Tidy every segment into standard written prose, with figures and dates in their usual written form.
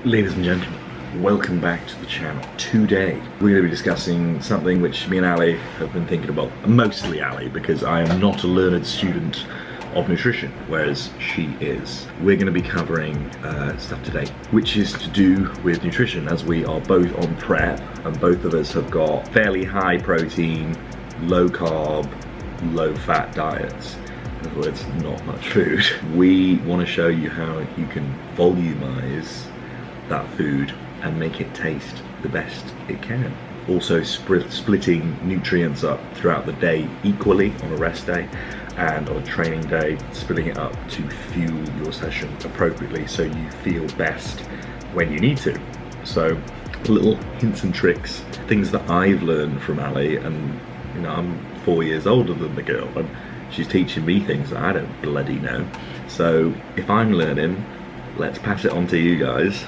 Ladies and gentlemen, welcome back to the channel. Today we're going to be discussing something which me and Ali have been thinking about, mostly Ali, because I am not a learned student of nutrition, whereas she is. We're going to be covering stuff today, which is to do with nutrition, as we are both on prep and both of us have got fairly high protein, low carb, low fat diets. In other words, not much food. We want to show you how you can volumize that food and make it taste the best it can. Also splitting nutrients up throughout the day equally on a rest day and on a training day, splitting it up to fuel your session appropriately so you feel best when you need to. So little hints and tricks, things that I've learned from Ali, and you know, I'm 4 years older than the girl and she's teaching me things that I don't bloody know. So if I'm learning, let's pass it on to you guys.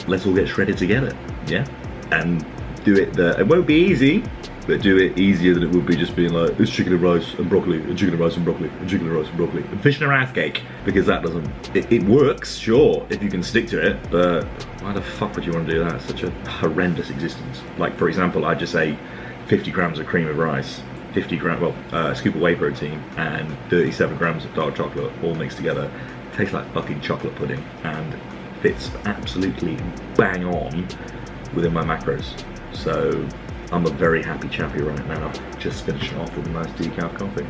Let's all get shredded together, yeah? And do it, it won't be easy, but do it easier than it would be just being like, it's chicken and rice and broccoli, and chicken and rice and broccoli, and chicken and rice and broccoli, and fish and a rice cake. Because that doesn't, it works, sure, if you can stick to it, but why the fuck would you want to do that? It's such a horrendous existence. Like, for example, I just ate 50 grams of cream of rice, 50 grams, well, a scoop of whey protein, and 37 grams of dark chocolate, all mixed together. It tastes like fucking chocolate pudding, and fits absolutely bang on within my macros. So I'm a very happy chappy right now, just finishing off with a nice decaf coffee.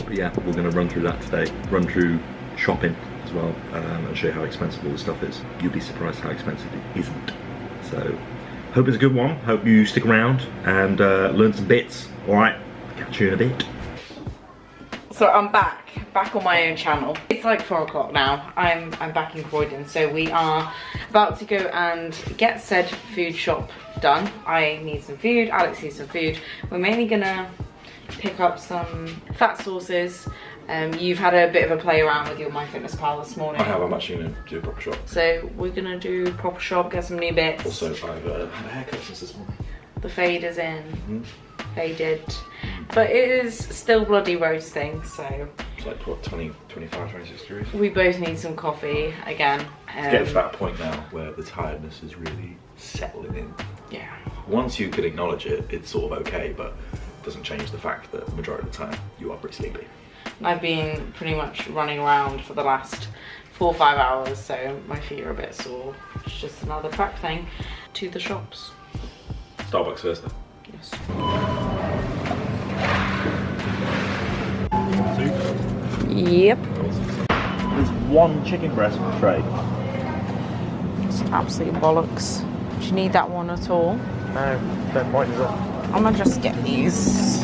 But yeah, we're going to run through that today, run through shopping as well, and show you how expensive all this stuff is. You'll be surprised how expensive it isn't. So hope it's a good one, hope you stick around and learn some bits. Alright, catch you in a bit. So I'm back on my own channel. It's like 4 o'clock now. I'm back in Croydon, so we are about to go and get said food shop done. I need some food, Alex needs some food. We're mainly gonna pick up some fat sauces. You've had a bit of a play around with your MyFitnessPal this morning. I have, I'm actually gonna do a proper shop. So we're gonna do proper shop, get some new bits. Also, I've had a haircut since this morning. The fade is in. Faded. But it is still bloody roasting, so it's like what, 25, 26 degrees? We both need some coffee again. It's getting to that point now where the tiredness is really settling in. Yeah. Once you can acknowledge it, it's sort of okay, but it doesn't change the fact that the majority of the time you are pretty sleepy. I've been pretty much running around for the last 4 or 5 hours, so my feet are a bit sore. It's just another prep thing. To the shops. Starbucks first then? Yes. Yep. There's one chicken breast tray. It's absolute bollocks. Do you need that one at all? No, don't point is it? I'm gonna just get these.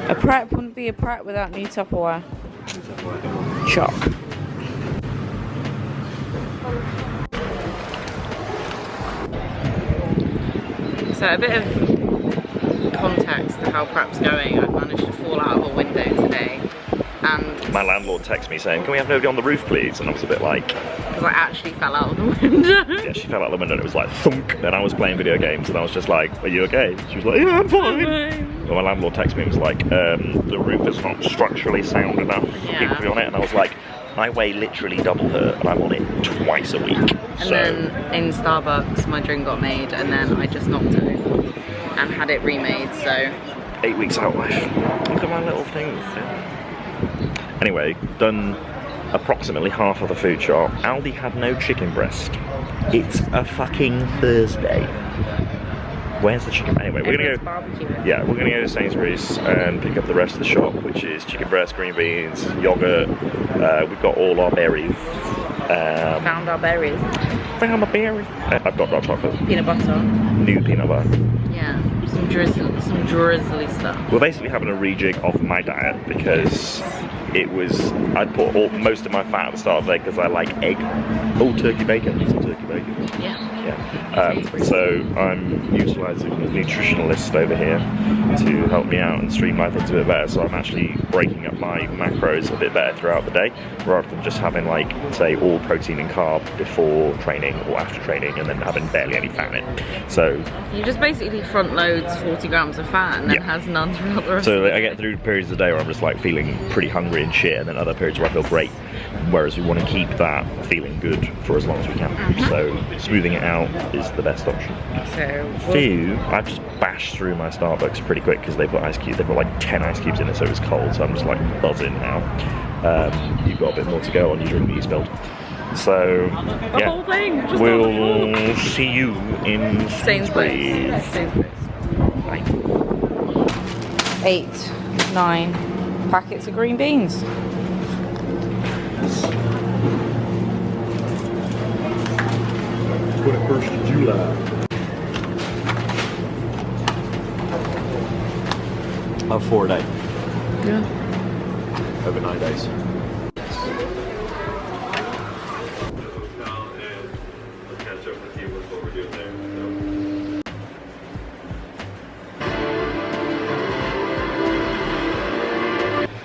A prep wouldn't be a prep without new Tupperware. Chop. So a bit of context to how prep's going. I've managed to fall out of a window today, and my landlord texted me saying, can we have nobody on the roof please? And I was a bit like, because I actually fell out of the window. Yeah, she fell out the window and it was like thunk, and I was playing video games and I was just like, are you okay? She was like, yeah, I'm fine. Well, my landlord texted me and was like, the roof is not structurally sound enough for people to be on it, and I was like, I weigh literally double her and I'm on it twice a week. And then in Starbucks my drink got made, and then I just knocked it and had it remade, so 8 weeks out life. Look at my little things. Anyway, done approximately half of the food shop. Aldi had no chicken breast. It's a fucking Thursday. Where's the chicken? Anyway, we're gonna go. Barbecue. Yeah, we're gonna go to Sainsbury's and pick up the rest of the shop, which is chicken breast, green beans, yogurt. We've got all our berries. Found our berries. Found my berries. I've got dark chocolate. Peanut butter. New peanut butter. Yeah, some drizzly stuff. We're basically having a rejig of my diet because I'd put most of my fat at the start of the day because I like egg. Oh, turkey bacon. Some turkey bacon. Yeah. So I'm utilising a nutritionalist over here to help me out and streamline things a bit better. So I'm actually breaking up my macros a bit better throughout the day, rather than just having, like, say, all protein and carb before training or after training, and then having barely any fat in it. So you just basically front loads 40 grams of fat and then has none throughout the rest. So like, I get through periods of the day where I'm just like feeling pretty hungry and shit, and then other periods where I feel great. Whereas we want to keep that feeling good for as long as we can. So smoothing it out is the best option. So I've just bashed through my Starbucks pretty quick because they put ice cubes. They put like 10 ice cubes in it, so it's cold. So I'm just like buzzing now. You've got a bit more to go on your drink that you spilled. So yeah, we'll see you in Sainsbury's. Bye. 8, 9 packets of green beans. 21st of July. Of 4 a day. Yeah. Over 9 days.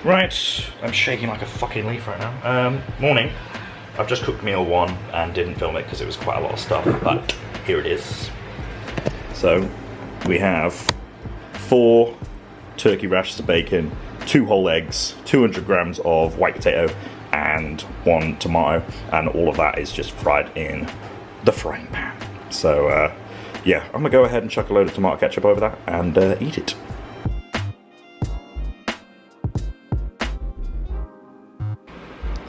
Right, I'm shaking like a fucking leaf right now. Morning. I've just cooked meal 1 and didn't film it because it was quite a lot of stuff, but here it is. So, we have 4 turkey rashers of bacon, 2 whole eggs, 200 grams of white potato, and 1 tomato, and all of that is just fried in the frying pan. So, yeah, I'm gonna go ahead and chuck a load of tomato ketchup over that and eat it.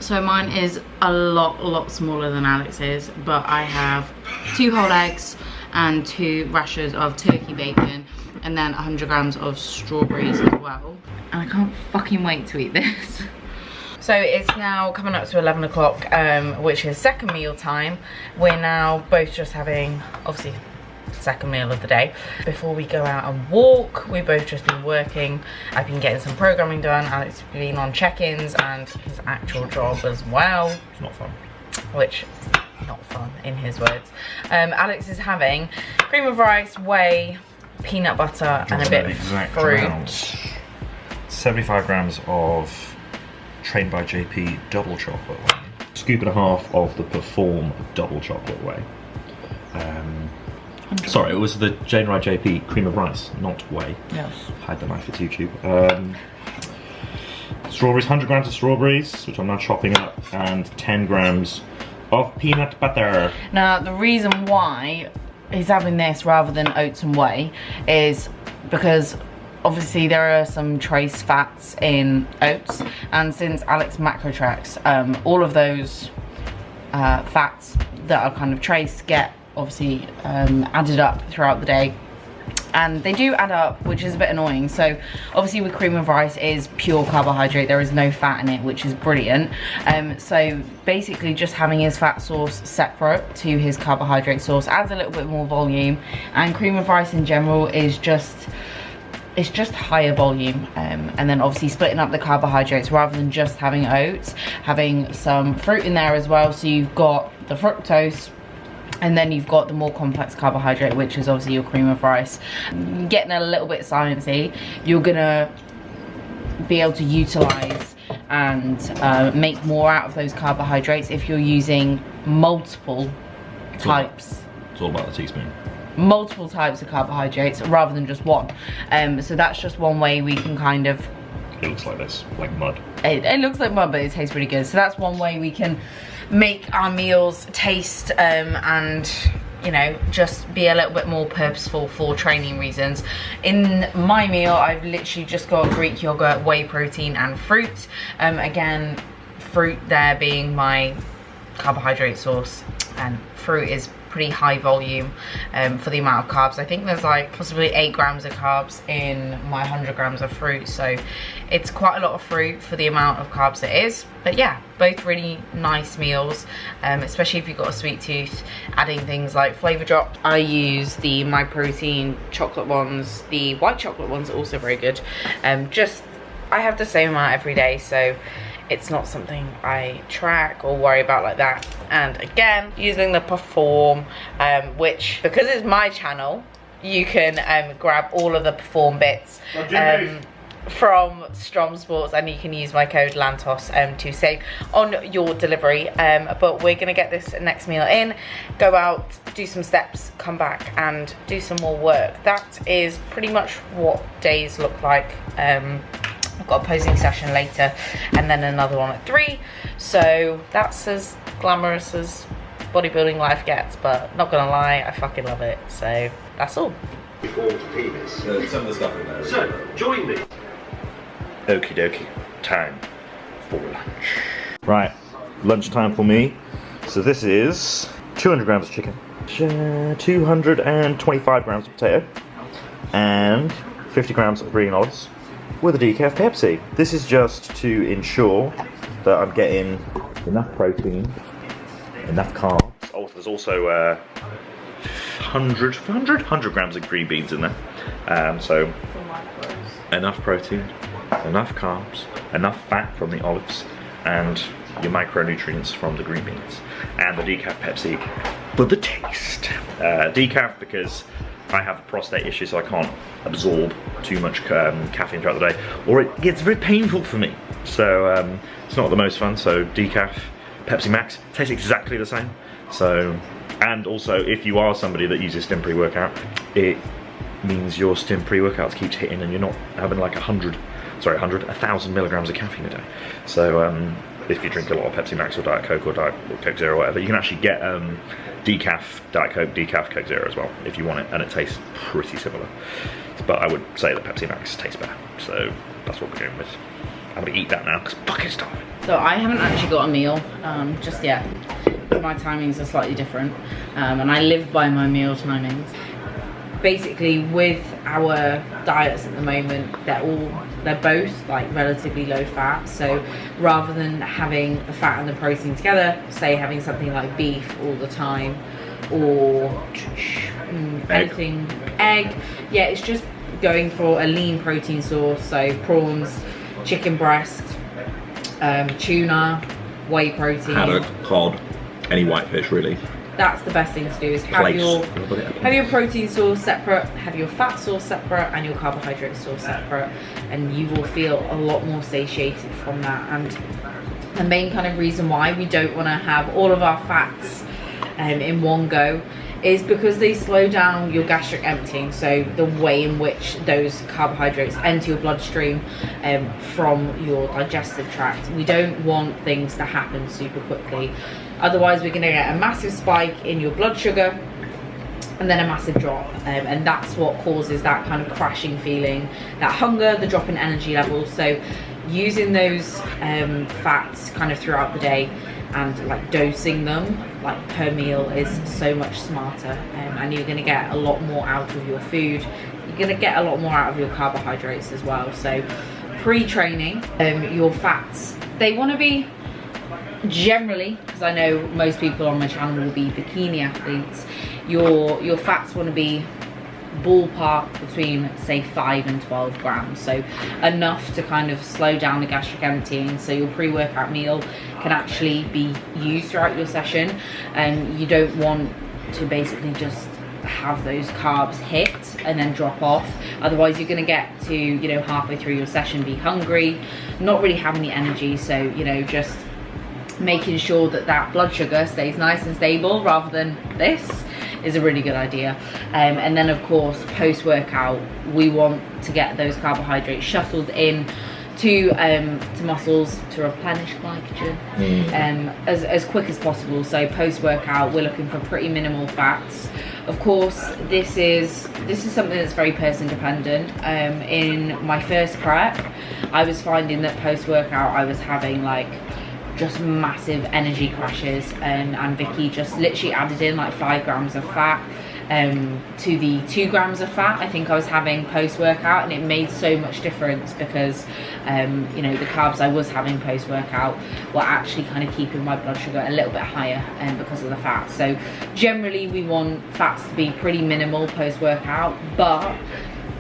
So mine is a lot smaller than Alex's, but I have 2 whole eggs and 2 rashers of turkey bacon, and then 100 grams of strawberries as well. And I can't fucking wait to eat this. So it's now coming up to 11 o'clock, which is second meal time. We're now both just having, obviously, second meal of the day. Before we go out and walk, we've both just been working. I've been getting some programming done. Alex has been on check-ins and his actual job as well. It's not fun. Which is not fun in his words. Alex is having cream of rice, whey, peanut butter, and a bit of fruit. 75 grams of Trained by JP double chocolate whey. Scoop and a half of the Perform double chocolate whey. Sorry, it was the Jane Rye JP cream of rice, not whey. Yes. Hide the knife, it's YouTube. Strawberries, 100 grams of strawberries, which I'm now chopping up, and 10 grams of peanut butter. Now, the reason why he's having this rather than oats and whey is because obviously there are some trace fats in oats, and since Alex macro tracks, all of those fats that are kind of trace get obviously added up throughout the day, and they do add up, which is a bit annoying. So obviously with cream of rice, it is pure carbohydrate, there is no fat in it, which is brilliant. So basically just having his fat source separate to his carbohydrate source adds a little bit more volume, and cream of rice in general is just, it's just higher volume, and then obviously splitting up the carbohydrates rather than just having oats, having some fruit in there as well. So you've got the fructose, and then you've got the more complex carbohydrate, which is obviously your cream of rice. Getting a little bit sciencey, you're gonna be able to utilize and make more out of those carbohydrates if you're using multiple types. It's all about the teaspoon. Multiple types of carbohydrates rather than just one. So that's just one way we can kind of... It looks like this, like mud. It looks like mud, but it tastes pretty good. So that's one way we can make our meals taste and, you know, just be a little bit more purposeful for training reasons. In my meal, I've literally just got Greek yogurt, whey protein, and fruit. Again, fruit there being my carbohydrate source, and fruit is pretty high volume for the amount of carbs. I think there's like possibly 8 grams of carbs in my 100 grams of fruit, so it's quite a lot of fruit for the amount of carbs it is. But yeah, both really nice meals, especially if you've got a sweet tooth. Adding things like flavor drops. I use the My Protein chocolate ones. The white chocolate ones are also very good. I have the same amount every day, so it's not something I track or worry about like that. And again, using the Perform, which, because it's my channel, you can grab all of the Perform bits from Strom Sports, and you can use my code LANTOS to save on your delivery. But we're gonna get this next meal in, go out, do some steps, come back and do some more work. That is pretty much what days look like. I've got a posing session later and then another one at 3, so that's as glamorous as bodybuilding life gets, but not gonna lie, I fucking love it. So that's all. Some of the stuff in there. So, join me. Okie dokie, time for lunch. Right, lunchtime for me. So this is 200 grams of chicken, 225 grams of potato, and 50 grams of green olives with a decaf Pepsi. This is just to ensure that I'm getting enough protein, enough carbs. Oh, there's also 100 grams of green beans in there. So enough protein, enough carbs, enough fat from the olives, and your micronutrients from the green beans, and the decaf Pepsi for the taste. Decaf because I have a prostate issue, so I can't absorb too much caffeine throughout the day, or it gets very painful for me. So it's not the most fun. So decaf, Pepsi Max tastes exactly the same. So, and also if you are somebody that uses stim pre-workout, it means your stim pre-workouts keeps hitting and you're not having like 1,000 milligrams of caffeine a day. So if you drink a lot of Pepsi Max or Diet Coke or Coke Zero or whatever, you can actually get decaf Diet Coke, decaf Coke Zero as well if you want it, and it tastes pretty similar. But I would say that Pepsi Max tastes better, so that's what we're going with. I'm gonna eat that now because fucking starving. So I haven't actually got a meal just yet. My timings are slightly different, and I live by my meal timings. Basically, with our diets at the moment, they're both like relatively low fat. So rather than having the fat and the protein together, say having something like beef all the time, or anything, egg, yeah, it's just going for a lean protein source. So prawns, chicken breast, tuna, whey protein, Haddock, cod, any whitefish really. That's the best thing to do, is have your protein source separate, have your fat source separate, and your carbohydrate source separate, and you will feel a lot more satiated from that. And the main kind of reason why we don't want to have all of our fats in one go is because they slow down your gastric emptying, so the way in which those carbohydrates enter your bloodstream from your digestive tract. We don't want things to happen super quickly. Otherwise, we're going to get a massive spike in your blood sugar and then a massive drop, and that's what causes that kind of crashing feeling, that hunger, the drop in energy levels. So using those fats kind of throughout the day and like dosing them like per meal is so much smarter, and you're going to get a lot more out of your food. You're going to get a lot more out of your carbohydrates as well. So pre-training, your fats, they want to be, generally, because I know most people on my channel will be bikini athletes, your fats want to be ballpark between say 5 and 12 grams, so enough to kind of slow down the gastric emptying, so your pre-workout meal can actually be used throughout your session, and you don't want to basically just have those carbs hit and then drop off. Otherwise you're going to get to, you know, halfway through your session, be hungry, not really have any energy. So, you know, just making sure that that blood sugar stays nice and stable rather than this is a really good idea. And then of course post-workout we want to get those carbohydrates shuttled in to muscles to replenish glycogen as quick as possible. So post-workout we're looking for pretty minimal fats. Of course this is something that's very person dependent. In my first prep I was finding that post-workout I was having like just massive energy crashes, and Vicky just literally added in like 5 grams of fat to the 2 grams of fat I think I was having post-workout, and it made so much difference because you know, the carbs I was having post-workout were actually kind of keeping my blood sugar a little bit higher because of the fat. So generally we want fats to be pretty minimal post-workout, but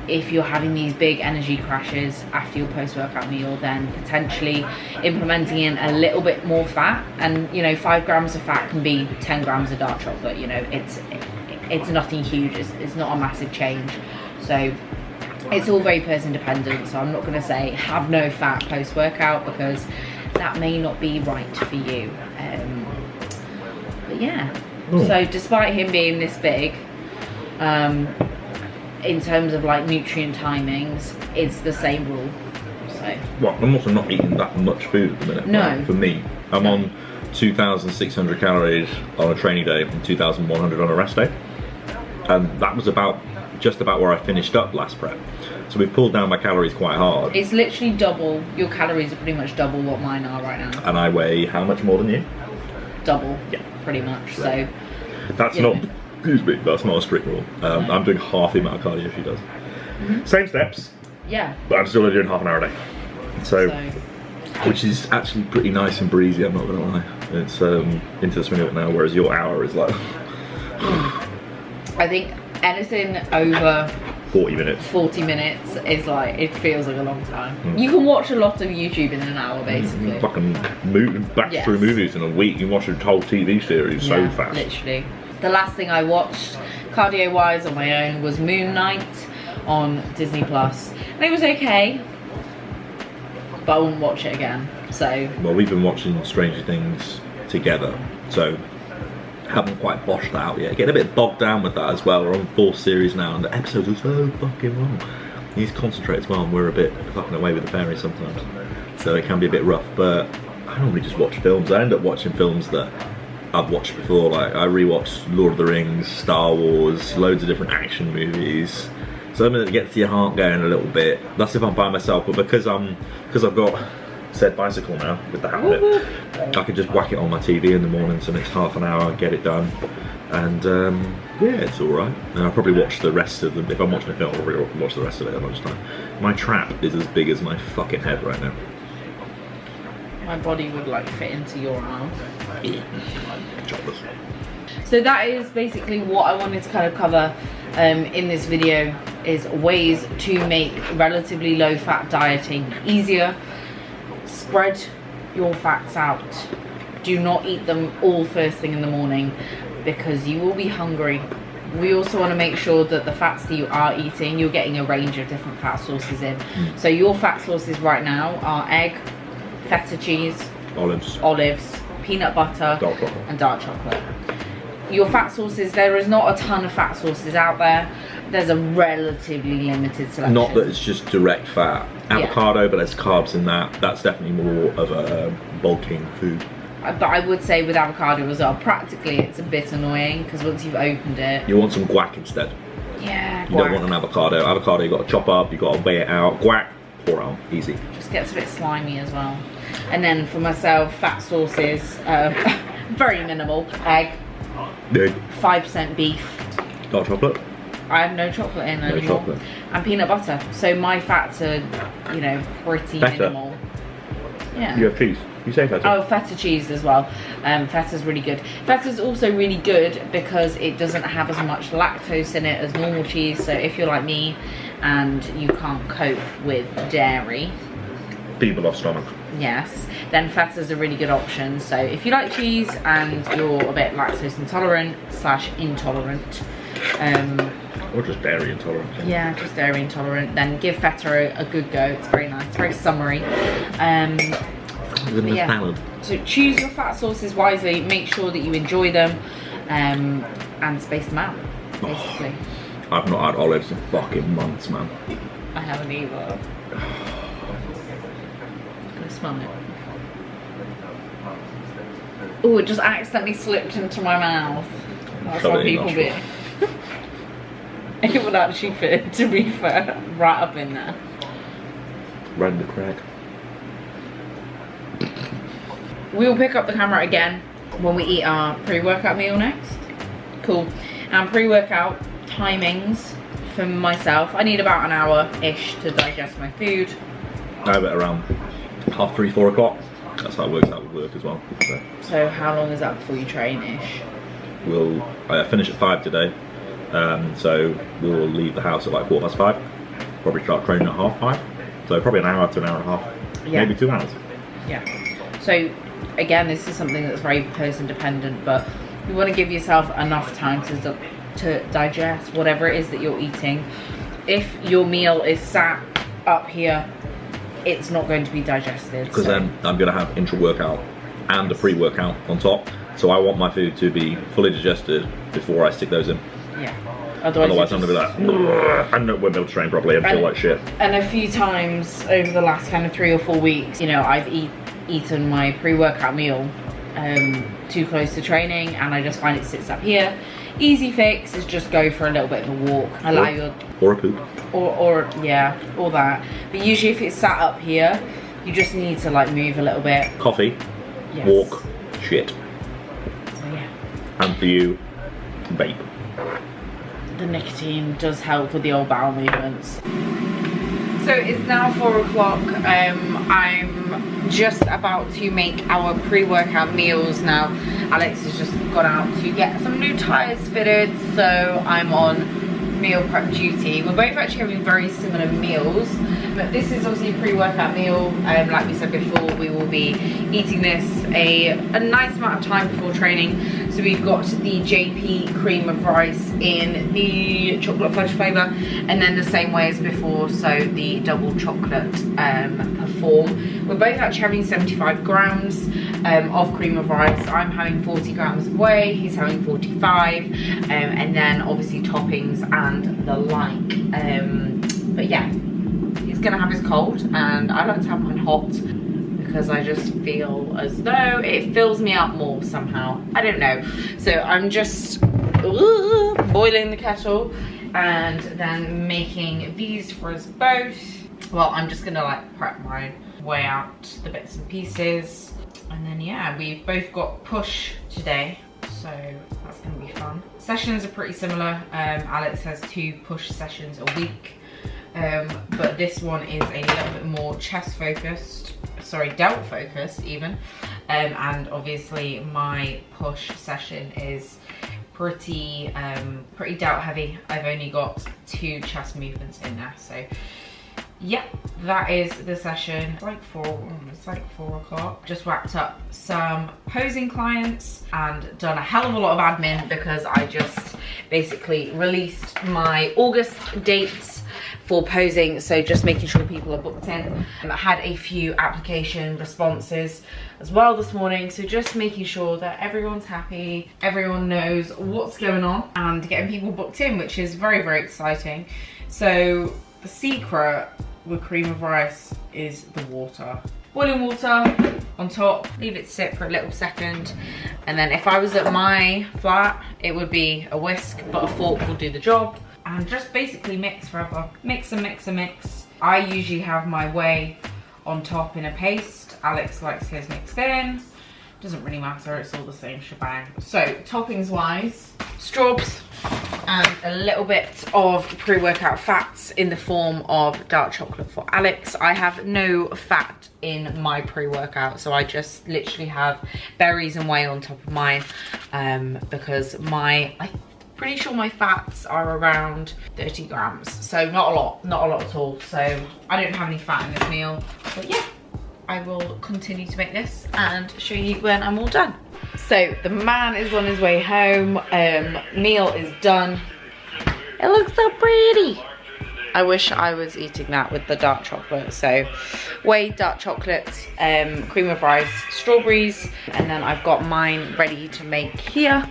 if you're having these big energy crashes after your post-workout meal, then potentially implementing in a little bit more fat. And you know, 5 grams of fat can be 10 grams of dark chocolate. You know, it's nothing huge. It's not a massive change. So it's all very person dependent. So I'm not going to say have no fat post-workout, because that may not be right for you. But yeah. So despite him being this big, in terms of like nutrient timings, it's the same rule. So well, I'm also not eating that much food at the minute. No. Right? For me, I'm on 2,600 calories on a training day and 2,100 on a rest day, and that was just about where I finished up last prep. So we've pulled down my calories quite hard. It's literally double. Your calories are pretty much double what mine are right now. And I weigh how much more than you? Double. Yeah. Pretty much. Right. So that's not. Excuse me, that's not a strict rule. I'm doing half the amount of cardio she does. Same steps. Yeah. But I'm still only doing half an hour a day. So which is actually pretty nice and breezy, I'm not gonna lie. It's into the swing of it now, whereas your hour is like I think anything over 40 minutes. 40 minutes is like, it feels like a long time. You can watch a lot of YouTube in an hour, basically. Fucking back through movies in a week. You can watch a whole TV series so fast. Literally. The last thing I watched, cardio-wise, on my own, was Moon Knight on Disney Plus, and it was okay, but I wouldn't watch it again. So. Well, we've been watching Stranger Things together, so haven't quite boshed that out yet. Getting a bit bogged down with that as well. We're on 4th series now, and the episodes are so fucking long. You need to concentrate as well, and we're a bit fucking away with the fairies sometimes, so it can be a bit rough. But I normally just watch films. I end up watching films that I've watched before. Like I rewatched Lord of the Rings, Star Wars, loads of different action movies. Something that gets your heart going a little bit. That's if I'm by myself, but because I've got said bicycle now with the habit, I can just whack it on my TV in the mornings, and it's half an hour, get it done, and yeah, it's all right. And I'll probably watch the rest of them. If I'm watching a film, I'll probably watch the rest of it at lunchtime. My trap is as big as my fucking head right now. My body would like fit into your arm. Jobless. So that is basically what I wanted to kind of cover in this video, is ways to make relatively low fat dieting easier. Spread your fats out. Do not eat them all first thing in the morning, because you will be hungry. We also want to make sure that the fats that you are eating, you're getting a range of different fat sources in. So your fat sources right now are egg, feta cheese, olives, peanut butter, and dark chocolate. Your fat sources, there is not a ton of fat sources out there. There's a relatively limited selection. Not that it's just direct fat. Avocado, but there's carbs in that. That's definitely more of a bulking food. But I would say with avocado as well, practically it's a bit annoying, because once you've opened it, you want some guac instead. Yeah, you don't want an avocado. Avocado, you got to chop up, you got to weigh it out. Guac, pour out, easy. Just gets a bit slimy as well. And then for myself, fat sources, very minimal. Egg, 5% beef, dark chocolate. I have no chocolate in anymore. Chocolate. And peanut butter. So my fats are, you know, pretty minimal. Yeah. You have cheese. You say feta. Oh, feta cheese as well. Feta's really good. Feta's also really good because it doesn't have as much lactose in it as normal cheese. So if you're like me and you can't cope with dairy, people off stomach, yes, then feta's a really good option. So if you like cheese and you're a bit lactose intolerant / intolerant, or just dairy intolerant. Yeah, just dairy intolerant, then give feta a good go. It's very nice, it's very summery. Salad. So choose your fat sources wisely, make sure that you enjoy them, and space them out, basically. I've not had olives in fucking months, man. I haven't either. Can I smell it? Oh, it just accidentally slipped into my mouth. That's how people be. It would actually fit, to be fair, right up in there. Right in the crack. We'll pick up the camera again when we eat our pre-workout meal next. Cool. And pre-workout timings for myself, I need about an hour-ish to digest my food. I have it around 3:30, 4 o'clock. That's how it works out with work as well. So how long is that before you train-ish? I finish at 5 today, so we'll leave the house at like 5:15. probably start training at 5:30. So probably an hour to an hour and a half, maybe 2 hours. Yeah. So again, this is something that's very person dependent, but you want to give yourself enough time to digest whatever it is that you're eating. If your meal is sat up here, it's not going to be digested. Because then I'm going to have intra-workout and a pre-workout on top. So I want my food to be fully digested before I stick those in. Yeah. Otherwise I'm going to be like, I won't be able to train properly and feel like shit. And a few times over the last kind of 3 or 4 weeks, you know, I've eaten my pre-workout meal too close to training, and I just find it sits up here. Easy fix is just go for a little bit of a walk. Or a poop. Or yeah, all that. But usually if it's sat up here, you just need to like move a little bit. Coffee, yes. Walk, shit. So yeah. And for you, vape. The nicotine does help with the old bowel movements. So it's now 4 o'clock. I'm just about to make our pre-workout meals now. Alex has just gone out to get some new tyres fitted, so I'm on meal prep duty. We're both actually having very similar meals, but this is obviously a pre-workout meal. Like we said before, we will be eating this a nice amount of time before training. So we've got the JP cream of rice in the chocolate fudge flavour, and then the same way as before, so the double chocolate perform. We're both actually having 75 grams of cream of rice. I'm having 40 grams of whey, he's having 45, and then obviously toppings and the like. But yeah, he's gonna have his cold, and I like to have mine hot because I just feel as though it fills me up more somehow. I don't know. So I'm just boiling the kettle and then making these for us both. Well, I'm just gonna like prep my way out the bits and pieces. And then yeah, we've both got push today, so that's gonna be fun. Sessions are pretty similar. Alex has 2 push sessions a week, but this one is a little bit more chest focused, sorry, delt focused even, and obviously my push session is pretty delt heavy. I've only got 2 chest movements in there, so yeah, that is the session. It's like 4 o'clock. Just wrapped up some posing clients and done a hell of a lot of admin because I just basically released my August dates for posing, so just making sure people are booked in. I had a few application responses as well this morning, so just making sure that everyone's happy, everyone knows what's going on, and getting people booked in, which is very, very exciting. So the secret with cream of rice is the water. Boiling water on top, leave it sit for a little second, and then if I was at my flat, it would be a whisk, but a fork will do the job. And just basically mix forever. Mix and mix and mix. I usually have my whey on top in a paste. Alex likes his mixed in. Doesn't really matter, it's all the same shebang. So toppings wise, straws and a little bit of pre-workout fats in the form of dark chocolate for Alex. I have no fat in my pre-workout, so I just literally have berries and whey on top of mine, because I'm pretty sure my fats are around 30 grams, so not a lot at all. So I don't have any fat in this meal, but yeah, I will continue to make this and show you when I'm all done. So the man is on his way home. Meal is done. It looks so pretty. I wish I was eating that with the dark chocolate. So whey, dark chocolate, cream of rice, strawberries, and then I've got mine ready to make here.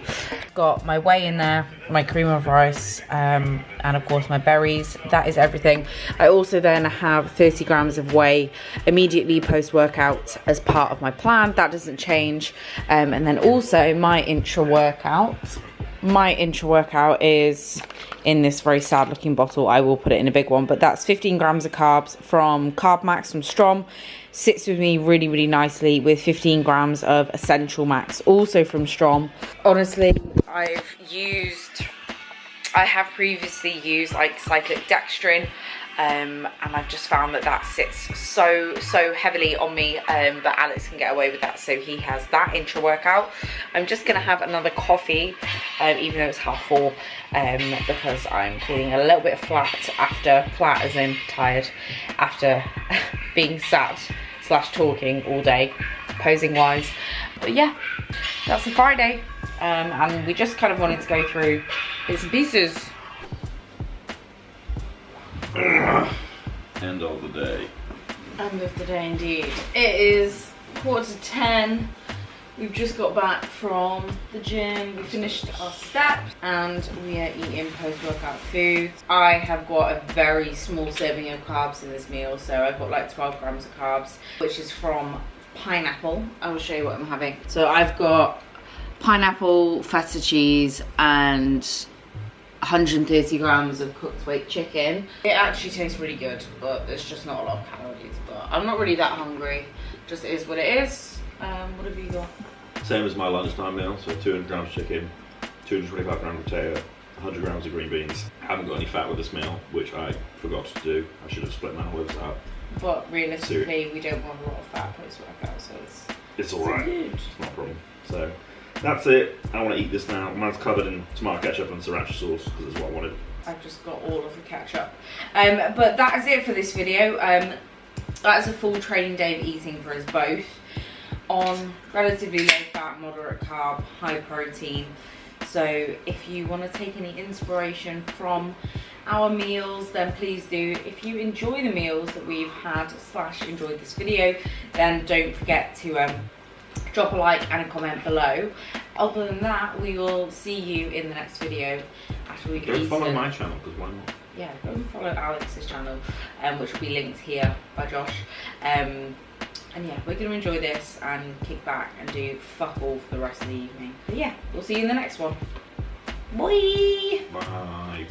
Got my whey in there, my cream of rice, and of course my berries. That is everything. I also then have 30 grams of whey immediately post-workout as part of my plan. That doesn't change. And then also my intra-workout. My intra-workout is in this very sad looking bottle. I will put it in a big one, but that's 15 grams of carbs from Carb Max from Strom. Sits with me really, really nicely with 15 grams of Essential Max, also from Strom. Honestly, I have previously used like cyclic dextrin, and I've just found that sits so heavily on me, but Alex can get away with that, so he has that intra-workout. I'm just gonna have another coffee even though it's 4:30, because I'm feeling a little bit flat as in tired, after being sat / talking all day, posing wise. But yeah, that's the Friday, and we just kind of wanted to go through bits and pieces. End of the day. End of the day indeed. It is 9:45. We've just got back from the gym. We finished our steps and we are eating post-workout food. I have got a very small serving of carbs in this meal, so I've got like 12 grams of carbs, which is from pineapple. I will show you what I'm having. So I've got pineapple, feta cheese, and 130 grams of cooked weight chicken. It actually tastes really good, but there's just not a lot of calories. But I'm not really that hungry. Just is what it is. What have you got? Same as my lunchtime meal, so 200 grams chicken, 225 grams of potato, 100 grams of green beans. Haven't got any fat with this meal, which I forgot to do. I should have split my olives out. But realistically, we don't want a lot of fat post-workout, so it's alright. It's not a problem. So that's it. I want to eat this now. Mine's covered in tomato ketchup and sriracha sauce because it's what I wanted. I've just got all of the ketchup. But that is it for this video. That's a full training day of eating for us both, on relatively low fat, moderate carb, high protein. So if you want to take any inspiration from our meals, then please do. If you enjoy the meals that we've had / enjoyed this video, then don't forget to drop a like and a comment below. Other than that, we will see you in the next video after we've eaten. Go follow my channel, because why not? Yeah, go and follow Alex's channel, which will be linked here by Josh. And yeah, we're going to enjoy this and kick back and do fuck all for the rest of the evening. But yeah, we'll see you in the next one. Bye! Bye.